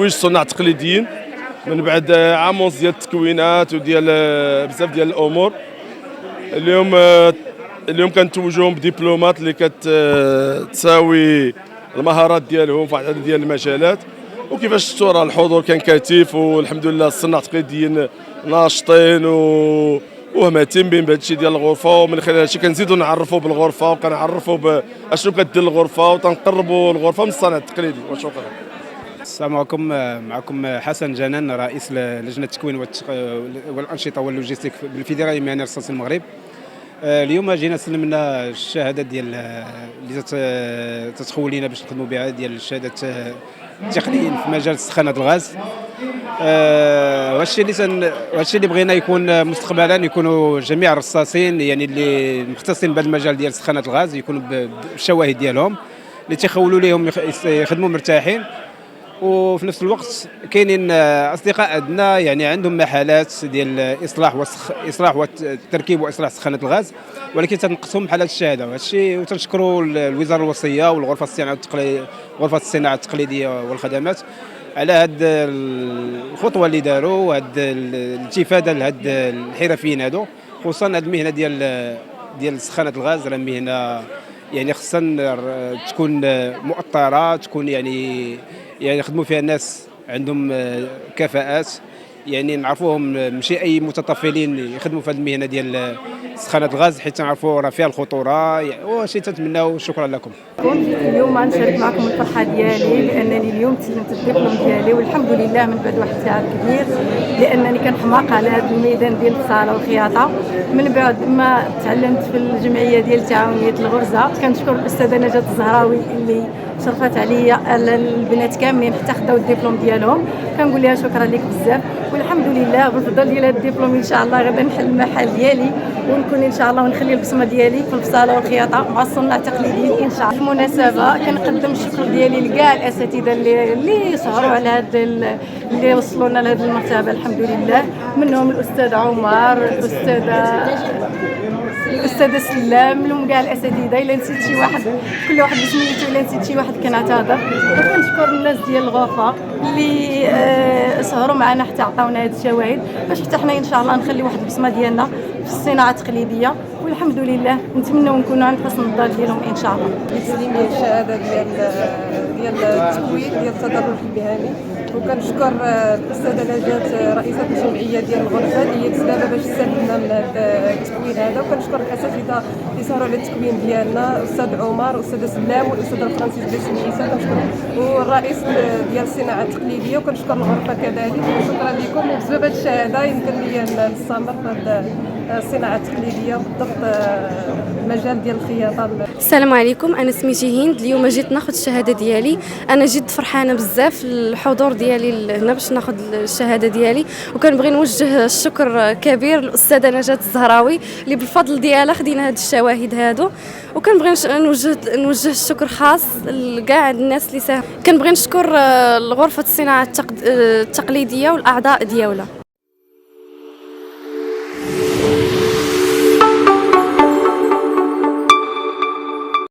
تتويج الصناع التقليديين من بعد عام ونص ديال التكوينات وديال بزاف ديال الامور. اليوم كنتوجوهم بدبلومات اللي كتساوي المهارات ديالهم في عدد ديال المجالات. وكيفاش شفتوا راه الحضور كان كثيف، والحمد لله الصناع التقليديين ناشطين ومهتمين بهذا الشيء ديال الغرفه، ومن خلال هادشي كنزيدوا نعرفوا بالغرفه وكنعرفوا اشنو كدير الغرفه وتنقربوا الغرفه من الصناعه التقليدي. وشكرا. السلام عليكم، معكم حسن جنان رئيس لجنه التكوين والانشطه واللوجستيك بالفيدراليه المهنيه لرصاص المغرب. اليوم جينا سلمنا الشهاده ديال اللي تتخول لينا باش نخدموا بها، ديال شهاده التقنيين في مجال سخانه الغاز. والشيء اللي بغينا يكون مستقبلا يكونوا جميع الرصاصين يعني اللي مختصين بهذا المجال ديال سخانه الغاز يكونوا بالشواهد ديالهم اللي تيخولوا لهم يخدموا مرتاحين. وفي نفس الوقت كاينين اصدقاء عندنا يعني عندهم محلات ديال اصلاح والتركيب واصلاح سخانه الغاز، ولكن تنقصهم بحال هذا الشهاده. وهذا الشيء وتنشكروا الوزاره الوصيه والغرفه الصناعه التقليديه والخدمات على هذه الخطوه اللي داروا، وهذه الالتفاته لهاد الحرفيين هادو، خصوصا هذه المهنه ديال سخانه الغاز. راه مهنه يعني خصها تكون مؤطره، تكون يعني يخدموا فيها الناس عندهم كفاءات، يعني نعرفوهم ماشي اي متطفلين يخدموا في هذه المهنه ديال سخانه الغاز، حيت نعرفوا راه فيها الخطوره. وشي تتمناو. شكرا لكم. اليوم نشارك معكم الفرحه ديالي لانني اليوم تسلمت الدبلوم ديالي، والحمد لله من بعد واحد التعب كبير، لانني كنحماق على هذا الميدان ديال البصاله والخياطه. من بعد ما تعلمت في الجمعيه ديال تعاونيه الغرزه، كنشكر الاستاذه نجاة الزهراوي اللي شرفت عليا البنات كاملين حتى خداو الدبلوم ديالهم. كنقول لها شكرا لك بزاف، والحمد لله بالفضل ديال هذا الدبلوم ان شاء الله غادي نحل المحل ديالي ونكون ان شاء الله ونخلي البصمه ديالي في البصاله والخياطه مع الصناع التقليديين ان شاء الله. بالمناسبه كنقدم الشكر ديالي لكاع الاساتذه اللي سهروا على هذا اللي وصلونا لهذه المرتبه الحمد لله، منهم الاستاذ عمر، الاستاذه سلام، لهم كاع الاساتذه. الا نسيت شي واحد كل واحد بسميتو، الا نسيت شي واحد كنعتذر. وكنشكر الناس ديال الغرفه اللي سهروا معنا حتى عطاونا هذه الشواهد باش حتى حنا ان شاء الله نخلي واحد البصمه ديالنا في الصناعه التقليديه. والحمد لله نتمنوا نكونوا عند حسن الظن ديالهم ان شاء الله. تسليم الشهاده ديال التكوين ديال التدرج المهني. وكنشكر الاستاذه نجاة رئيسه الجمعيه ديال الغرفه اللي هي تسبب باش تسلمنا من هذا التكوين هذا. وكنشكر الاساتذه اللي سهروا على التكوين ديالنا، الاستاذ عمر والاستاذه سلام والاستاذه فرانسيس بسميسه. كنشكر والرئيس ديال الصناعه التقليديه، وكنشكر الغرفه كذلك. وشكرا لكم، وبسبب هذه الشهاده يمكن لي نستمر في هذه الصناعه التقليديه بالضبط المجال ديال الخياطه. السلام عليكم، انا سميتي هند. اليوم جيت ناخذ الشهاده ديالي. انا جد فرحانه بزاف الحضور ديالي هنا باش ناخذ الشهاده ديالي، وكنبغي نوجه الشكر كبير للاستاذه نجاة الزهراوي اللي بالفضل ديالها خدينا هاد الشواهد هادو. وكنبغي نوجه الشكر خاص لكاع الناس اللي ساهموا. كنبغي نشكر غرفه الصناعه التقليديه والاعضاء ديالها.